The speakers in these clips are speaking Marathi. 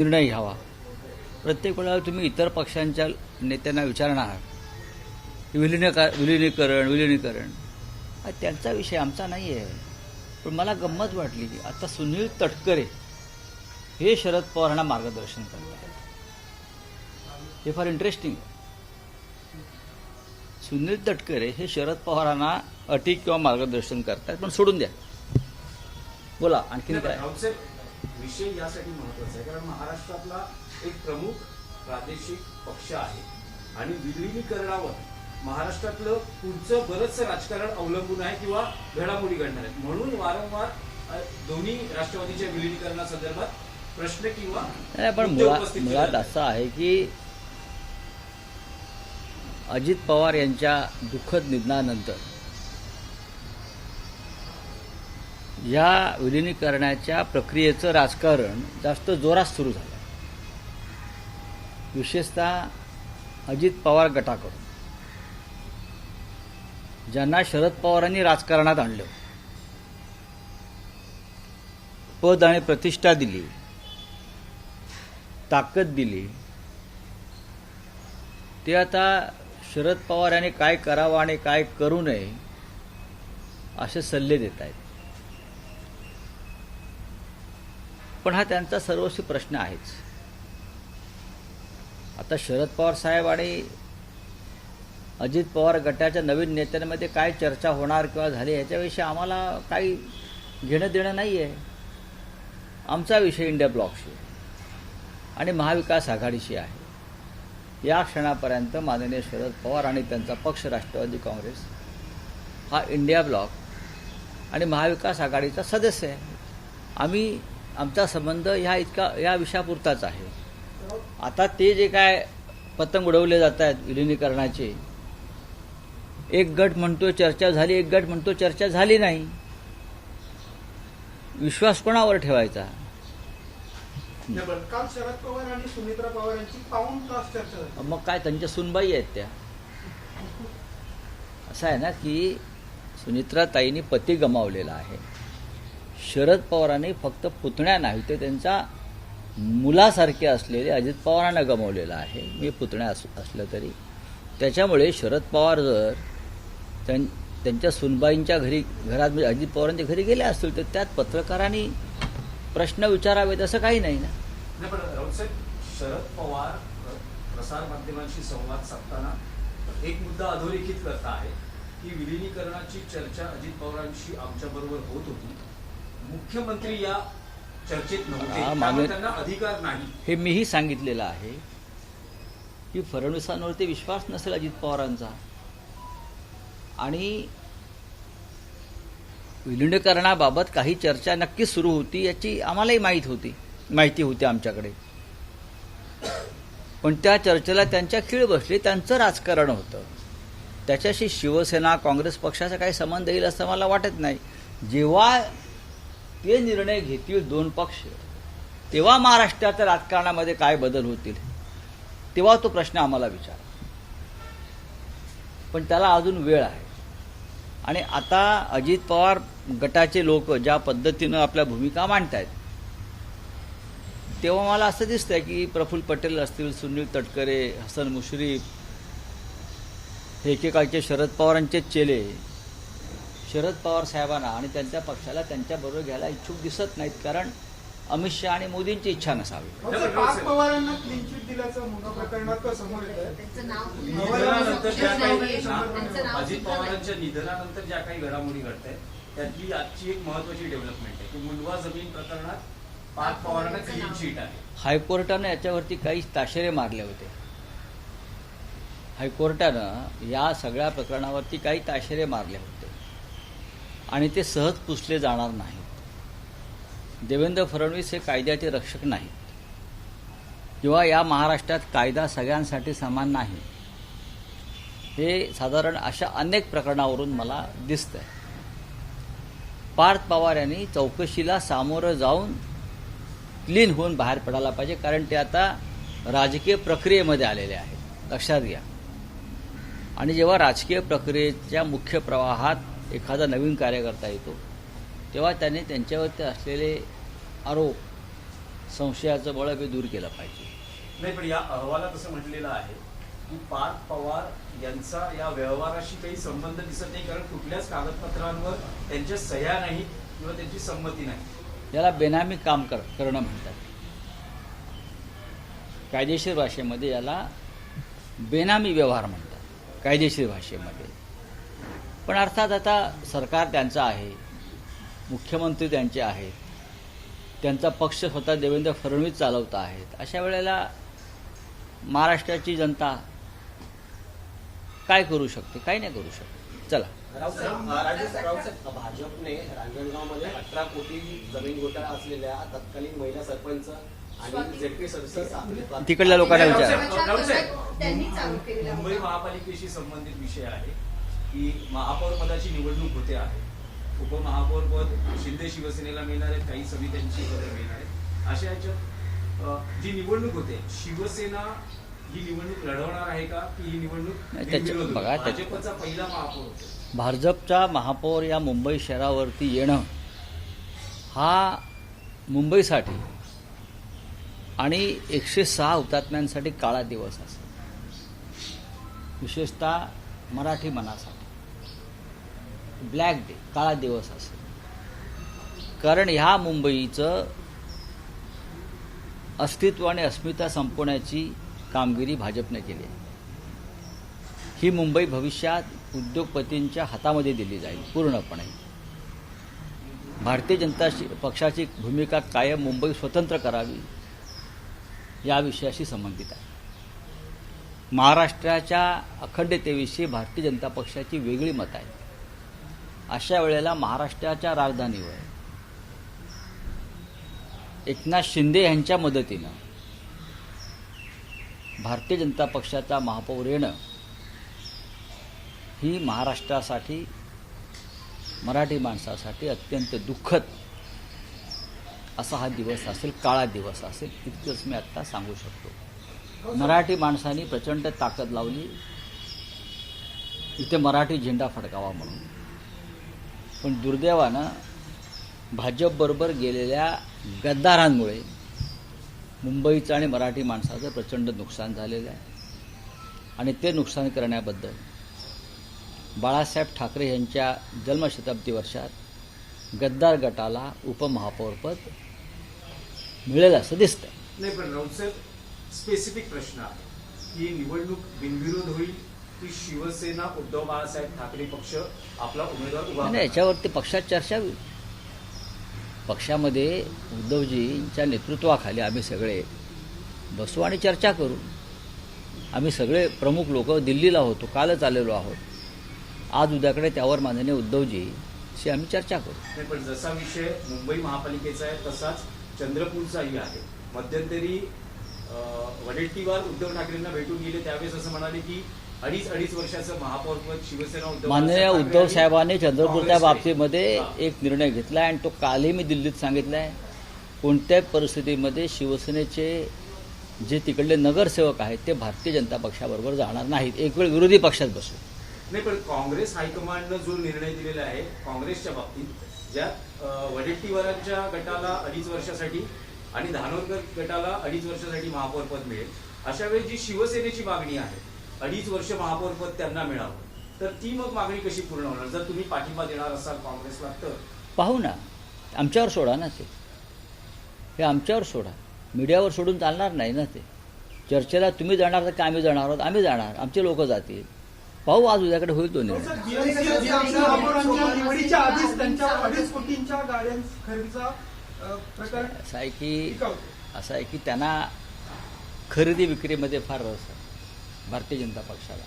निर्णय घ्यावा। प्रत्येक वेळेला तुम्ही इतर पक्षांच्या नेत्यांना विचारणार विलिनीकरण हा त्यांचा विषय, आमचा नाही आहे। पण मला गंमत वाटली की आता सुनील तटकरे हे शरद पवारांना मार्गदर्शन करतात, हे फार इंटरेस्टिंग आहे। सुनील तटकरे हे शरद पवारांना अटी किंवा मार्गदर्शन करतात, पण सोडून द्या। बोला आणखीन काय विषय यासाठी महत्वाचा आहे कारण महाराष्ट्रातला एक प्रमुख प्रादेशिक पक्ष आहे आणि विलिनीकरणावर महाराष्ट्रातलं पुढचं बरंचसं राजकारण अवलंबून आहे किंवा घडामोडी घडणार आहेत। म्हणून वारंवार दोन्ही राष्ट्रवादीच्या विलिनीकरणासंदर्भात प्रश्न किंवा पण मुळात असं आहे की अजित पवार यांच्या दुःखद निधनानंतर या विलिनीकरणाच्या प्रक्रियेचं राजकारण जास्त जोरात सुरू झालं, विशेषतः अजित पवार गटाकडून, ज्यांना शरद पवारांनी राजकारणात आणलं, पद आणि प्रतिष्ठा दिली, ताकद दिली, ते आता शरद पवार यांनी काय करावं आणि काय करू नये असे सल्ले देत आहेत। पण हा त्यांचा सर्वस्वी प्रश्न आहेच। आता शरद पवार साहेब आणि अजित पवार गटाच्या नवीन नेत्यांमध्ये काय चर्चा होणार किंवा झाली याच्याविषयी आम्हाला काही घेणं देणं नाही आहे। आमचा विषय इंडिया ब्लॉकशी आणि महाविकास आघाडीशी आहे। या क्षणापर्यंत माननीय शरद पवार आणि त्यांचा पक्ष राष्ट्रवादी काँग्रेस हा इंडिया ब्लॉक आणि महाविकास आघाडीचा सदस्य आहे। आमचा संबंध या विषयापुरताच आहे। आता ते जे काय पतंग उडवले जात आहेत विलिनीकरणाचे, एक गट म्हणतो चर्चा झाली, एक गट म्हणतो चर्चा झाली नाही, विश्वास कोणावर ठेवायचा? काल शरद पवार आणि सुमित्रा पवार यांची पाऊण तास चर्चा झाली। मग काय त्यांच्या सुनबाई आहेत त्या? असं आहे ना की सुनित्रा ताईंनी पती गमावलेला आहे, शरद पवारांनी फक्त पुतण्या नाही तर त्यांचा मुलासारखे असलेले अजित पवारांना गमावलेला आहे। मी पुतण्या असलं तरी त्याच्यामुळे शरद पवार जर त्यांच्या सुनबाईंच्या घरात म्हणजे अजित पवारांच्या घरी गेले असतील तर त्यात पत्रकारांनी प्रश्न विचारावेत असं काही नाही ना। पण राऊतसाहेब, शरद पवार प्रसार माध्यमांशी संवाद साधताना एक मुद्दा अधोरेखित करत आहे की विलिनीकरणाची चर्चा अजित पवारांशी आमच्याबरोबर होत होती, मुख्यमंत्री या चर्चेत नव्हते, त्यांना अधिकार नाही। हे मीही सांगितलेलं आहे की फडणवीसांवरती विश्वास नसेल अजित पवारांचा आणि विलिनीकरणाबाबत काही चर्चा नक्कीच सुरू होती याची आम्हालाही माहिती होती आमच्याकडे। पण त्या चर्चेला त्यांच्या खीळ बसली, त्यांचं राजकारण होतं, त्याच्याशी शिवसेना काँग्रेस पक्षाचा काही संबंध येईल असं मला वाटत नाही। जेव्हा ते निर्णय घेतील दोन पक्ष, तेव्हा महाराष्ट्राच्या राजकारणामध्ये काय बदल होतील तेव्हा तो प्रश्न आम्हाला विचार, पण त्याला अजून वेळ आहे। आणि आता अजित पवार गटाचे लोक ज्या पद्धतीनं आपल्या भूमिका मांडतायत तेव्हा मला असं दिसतंय की प्रफुल्ल पटेल असतील, सुनील तटकरे, हसन मुश्रीफ हे एकेकाळचे शरद पवारांचे चेले शरद पवार साहेबांना आणि त्यांच्या पक्षाला त्यांच्याबरोबर घ्यायला इच्छुक दिसत नाहीत, कारण अमित शहा आणि मोदींची इच्छा नसावी। पवारांना क्लीन चिट दिल्याचं मुंडा प्रकरणात समोर येत आहे। अजित पवारांच्या निधनानंतर ज्या काही घडामोडी घडत आहेत त्यातली आजची एक महत्वाची डेव्हलपमेंट आहे की मुंडवा जमीन प्रकरणात पार्थ पवारांना क्लीन चिट आहे। हायकोर्टानं याच्यावरती काही ताशेरे मारले होते, हायकोर्टानं या सगळ्या प्रकरणावरती काही ताशेरे मारले होते आणि ते सहज पुसले जाणार नाहीत। देवेंद्र फडणवीस हे कायद्याचे रक्षक नाहीत किंवा या महाराष्ट्रात कायदा सगळ्यांसाठी समान नाही, हे साधारण अशा अनेक प्रकरणावरून मला दिसतंय। पार्थ पवार यांनी चौकशीला सामोरं जाऊन क्लीन होऊन बाहेर पडायला पाहिजे, कारण ते आता राजकीय प्रक्रियेमध्ये आलेले आहेत, लक्षात घ्या। आणि जेव्हा राजकीय प्रक्रियेच्या मुख्य प्रवाहात एखादा नवीन कार्यकर्ता येतो तेव्हा त्यांनी त्यांच्यावरती असलेले आरोप संशयाचं बळ बी दूर केलं पाहिजे. नाही, पण या अहवालात असं म्हटलेलं आहे की पार्थ पवार यांचा या व्यवहाराशी काही संबंध दिसत नाही, कारण कुठल्याच कागदपत्रांवर त्यांच्या सह्या नाही किंवा त्यांची संमती नाही. याला बेनामी काम करणं म्हणतात. कायदेशीर भाषेमध्ये याला बेनामी व्यवहार म्हणतात, कायदेशीर भाषेमध्ये. पण अर्थात आता सरकार त्यांचं आहे, मुख्यमंत्री त्यांचे आहेत, त्यांचा पक्ष स्वतः देवेंद्र फडणवीस चालवत आहेत. अशा वेळेला महाराष्ट्राची जनता काय करू शकते? काही नाही करू शकते. चला. रावसाहेब, भाजपने रांजणगावमध्ये 18 कोटी जमीन घोटाळा असलेल्या तत्कालीन महिला सरपंच आणि झेडपी सदस्य तिकडल्या लोकांना विचारा. त्यांनी चालू केलेला मुंबई महापालिकेशी संबंधित विषय आहे की महापौर पदाची निवडणूक होते आहे. उपमहापौर पद शिंदे शिवसेनेला मिळणार आहे, काही समित्यांची पदं मिळणार आहेत. अशा याच्यात जी निवडणूक होते, शिवसेना ही निवडणूक लढवणार आहे का की ही निवडणूक नाही, त्याच्या- बघा, भाजपचा पहिला महापौर होतो. भाजपचा महापौर या मुंबई शहरावरती येणं हा मुंबईसाठी आणि 106 हुतात्म्यांसाठी काळा दिवस असेल, विशेषतः मराठी मनासाठी ब्लॅक डे, काळा दिवस असेल. कारण ह्या मुंबईचं अस्तित्व आणि अस्मिता संपवण्याची कामगिरी भाजपने केली आहे. ही मुंबई भविष्यात उद्योगपतींच्या हातामध्ये दिली जाईल पूर्णपणे. भारतीय जनता पक्षाची भूमिका कायम मुंबई स्वतंत्र करावी या विषयाशी संबंधित आहे. महाराष्ट्राच्या अखंडतेविषयी भारतीय जनता पक्षाची वेगळी मत आहे. अशा वेळेला महाराष्ट्राच्या राजधानीवर एकनाथ शिंदे यांच्या मदतीनं भारतीय जनता पक्षाचा महापौर येणं ही महाराष्ट्रासाठी, मराठी माणसासाठी अत्यंत दुःखद असा हा दिवस असेल, काळा दिवस असेल, इतकंच मी आत्ता सांगू शकतो. मराठी माणसांनी प्रचंड ताकद लावली इथे मराठी झेंडा फडकावा म्हणून. पण दुर्दैवानं भाजपबरोबर गेलेल्या गद्दारांमुळे मुंबईचं आणि मराठी माणसाचं प्रचंड नुकसान झालेलं आहे. आणि ते नुकसान करण्याबद्दल बाळासाहेब ठाकरे यांच्या जन्मशताब्दी वर्षात गद्दार गटाला उपमहापौरपद मिळेल असं दिसतं. नाही, पण राऊतसाहेब, स्पेसिफिक प्रश्न आहे की निवडणूक बिनविरोध होईल की शिवसेना उद्धव बाळासाहेब ठाकरे पक्ष आपला उमेदवार उभा आणि करणार? याच्यावरती पक्षात चर्चा होईल. पक्षामध्ये उद्धवजींच्या नेतृत्वाखाली आम्ही सगळे बसू आणि चर्चा करू. आम्ही सगळे प्रमुख लोक दिल्लीला होतो, कालच आलेलो आहोत. आज उद्याकडे त्यावर माननीय उद्धवजीशी आम्ही चर्चा करू. नाही, पण जसा विषय मुंबई महापालिकेचा आहे तसाच चंद्रपूरचाही आहे. मध्यंतरी वडेट्टीवार उद्धव ठाकरेंना भेटून गेले, त्यावेळेस असं म्हणाले की अडीच वर्षाचं महापौरपद शिवसेना उद्धव माननीय बाळासाहेब ठाकरे उद्धव आणि साहेबांनी चंद्रपूरच्या काँग्रेस बाबतीमध्ये हां. एक निर्णय घेतला आणि तो कालही मी दिल्लीत सांगितला आहे. कोणत्याही परिस्थितीमध्ये शिवसेनेचे जे तिकडले नगरसेवक आहेत ते भारतीय जनता पक्षाबरोबर जाणार नाहीत. एक वेळ विरोधी पक्षात बसू. नाही, पण काँग्रेस हायकमांडनं जो निर्णय दिलेला आहे काँग्रेसच्या बाबतीत, ज्यात वडेट्टीवारांच्या गटाला 2.5 वर्षासाठी आणि धानोरकर गटाला 2.5 वर्षासाठी महापौरपद मिळेल, अशा वेळी जी शिवसेनेची मागणी आहे 2.5 वर्ष महापौरपद त्यांना मिळावं, तर ती मग मागणी कशी पूर्ण होणार? जर तुम्ही पाठिंबा देणार असाल काँग्रेसला तर पाहू ना, आमच्यावर सोडा ना ते. हे आमच्यावर सोडा, मीडियावर सोडून चालणार नाही ना ते. चर्चेला तुम्ही जाणार तर का आम्ही जाणार आहोत? आम्ही जाणार, आमचे लोक जातील. पाहू आज उद्याकडे होईल तो निर्णय. महापौरांच्या निवडीच्या आधीच त्यांच्या 2.5 कोटींच्या गाड्या खरेदीचा प्रकार असं आहे की त्यांना खरेदी विक्रीमध्ये फार रस आहे भारतीय जनता पक्षाला.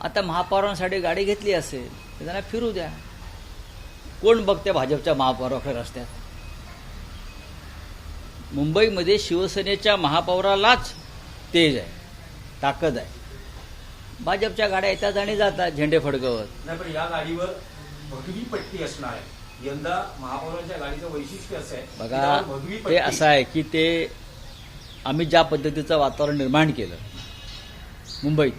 आता महापौरांसाठी गाडी घेतली असेल तर त्यांना फिरू द्या. कोण बघते भाजपच्या महापौराकडे रस्त्यात? मुंबईमध्ये शिवसेनेच्या महापौरालाच तेज आहे, ताकद आहे. भाजपच्या गाड्या येतात आणि जातात झेंडे फडकवत. नाही, पण या गाडीवर भगवी पट्टी असणार आहे. यंदा महापौरांच्या गाडीचं वैशिष्ट्य असं आहे की बघा, त्यावर भगवी ते पट्टी. असं आहे की ते आम्ही ज्या पद्धतीचं वातावरण निर्माण केलं मुंबईत,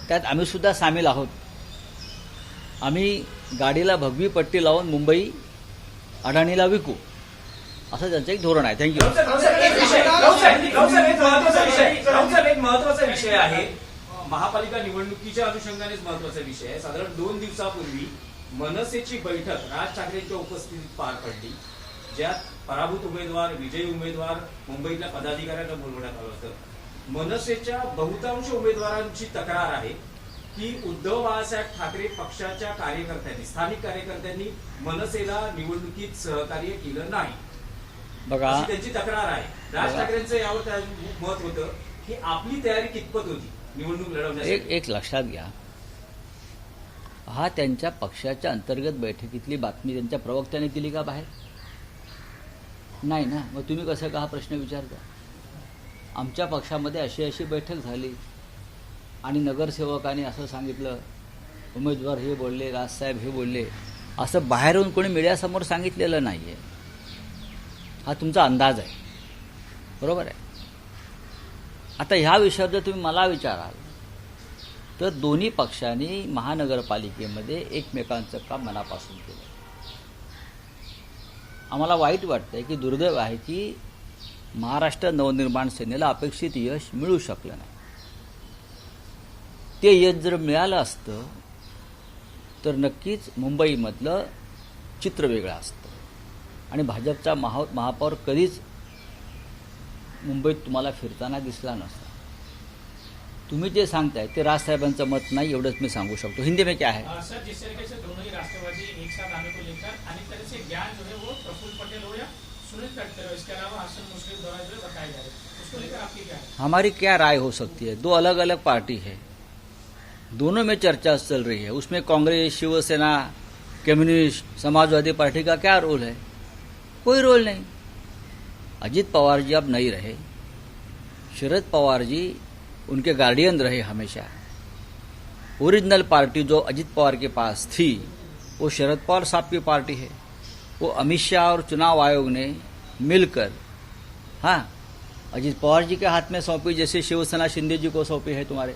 त्यात आम्ही सुद्धा सामील आहोत. आम्ही गाडीला भगवी पट्टी लावून मुंबई अडाणीला विकू असं त्यांचं एक धोरण आहे. थँक्यू. राऊत साहेब, एक महत्वाचा विषय आहे. महापालिका निवडणुकीच्या अनुषंगानेच महत्वाचा विषय आहे. साधारण 2 दिवसापूर्वी मनसेची बैठक राज ठाकरेंच्या उपस्थितीत पार पडली, ज्यात पराभूत उमेदवार, विजयी उमेदवार, मुंबईतल्या पदाधिकाऱ्यांना बोलवण्यात आलं होतं. मनसेच्या बहुतांश उमेदवारांची तक्रार आहे की उद्धव बाळासाहेब ठाकरे पक्षाच्या कार्यकर्त्यांनी, स्थानिक कार्यकर्त्यांनी मनसेला निवडणुकीत सहकार्य केलं नाही, बघा, अशी त्यांची तक्रार आहे. राज बघा. ठाकरेंचं यावर मत होतं की आपली तयारी कितपत होती निवडणूक लढवण्यासाठी. एक लक्षात घ्या, हा त्यांच्या पक्षाच्या अंतर्गत बैठकीतली बातमी त्यांच्या प्रवक्त्याने दिली का बाहेर? नाही ना. मग तुम्ही कसं का हा प्रश्न विचारता? आमच्या पक्षामध्ये अशी अशी बैठक झाली आणि नगरसेवकाने असं सांगितलं, उमेदवार हे बोलले, राजसाहेब हे बोलले, असं बाहेरून कोणी मीडियासमोर सांगितलेलं नाही आहे. हा तुमचा अंदाज आहे, बरोबर आहे. आता ह्या विषयावर जर तुम्ही मला विचाराल तर दोन्ही पक्षांनी महानगरपालिकेमध्ये एकमेकांचं काम मनापासून केलं. आम्हाला वाईट वाटतंय की दुर्दैव आहे की महाराष्ट्र नवनिर्माण सेनेला अपेक्षित यश मिळू शकलं नाही. ते यश जर मिळालं असतं तर नक्कीच मुंबईमधलं चित्र वेगळं असतं आणि भाजपचा महापौर कधीच मुंबईत तुम्हाला फिरताना दिसला नसता. तुम्ही जे सांगताय ते राजसाहेबांचं मत नाही, एवढंच मी सांगू शकतो. हिंदी में क्या है? सर, जिस तरीके से दोनों ही राष्ट्रवादी एक साथ आने को लेकर अनेक तरह से ज्ञान जो है वो प्रफुल्ल पटेल हो या सुनील तटकरे हो, इसके अलावा हसन मुश्किल द्वारा जो है बताया जा रहा है, उसको लेकर आपकी क्या है? हमारी क्या राय हो सकती है? दो अलग अलग पार्टी है, दोनों में चर्चा चल रही है. उसमें कांग्रेस, शिवसेना, कम्युनिस्ट, समाजवादी पार्टी का क्या रोल है? कोई रोल नहीं. अजित पवार जी अब नहीं रहे. शरद पवार जी उनके गार्डियन रहे हमेशा. ओरिजिनल पार्टी जो अजित पवार के पास थी वो शरद पवार साहब की पार्टी है. वो अमित शाह और चुनाव आयोग ने मिलकर अजित पवार जी के हाथ में सौंपी, जैसे शिवसेना शिंदे जी को सौंपी है तुम्हारे.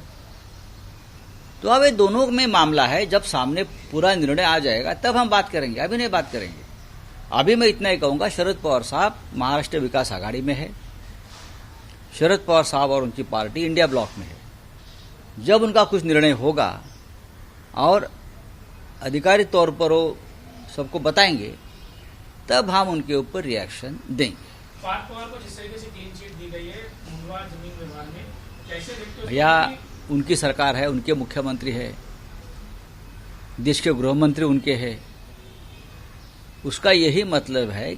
तो अब ये दोनों में मामला है. जब सामने पूरा निर्णय आ जाएगा तब हम बात करेंगे, अभी नहीं बात करेंगे. अभी मैं इतना ही कहूंगा, शरद पवार साहब महाराष्ट्र विकास आघाड़ी में है. शरद पवार साहब और उनकी पार्टी इंडिया ब्लॉक में है. जब उनका कुछ निर्णय होगा और अधिकारित तौर पर वो सबको बताएंगे तब हम उनके ऊपर रिएक्शन देंगे. पार्थ पवार को जिस तरीके से क्लीन चिट दी गई है मुंगवा जमीन विवाद में, कैसे देखते हो? भैया, उनकी सरकार है, उनके मुख्यमंत्री है, देश के गृह मंत्री उनके हैं. उसका यही मतलब है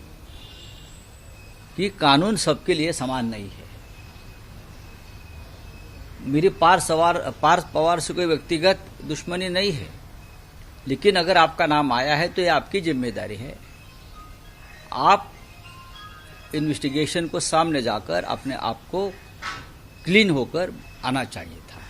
कि कानून सबके लिए समान नहीं है. मेरी पार्थ पवार से कोई व्यक्तिगत दुश्मनी नहीं है, लेकिन अगर आपका नाम आया है तो ये आपकी जिम्मेदारी है. आप इन्वेस्टिगेशन को सामने जाकर अपने आप को क्लीन होकर आना चाहिए था.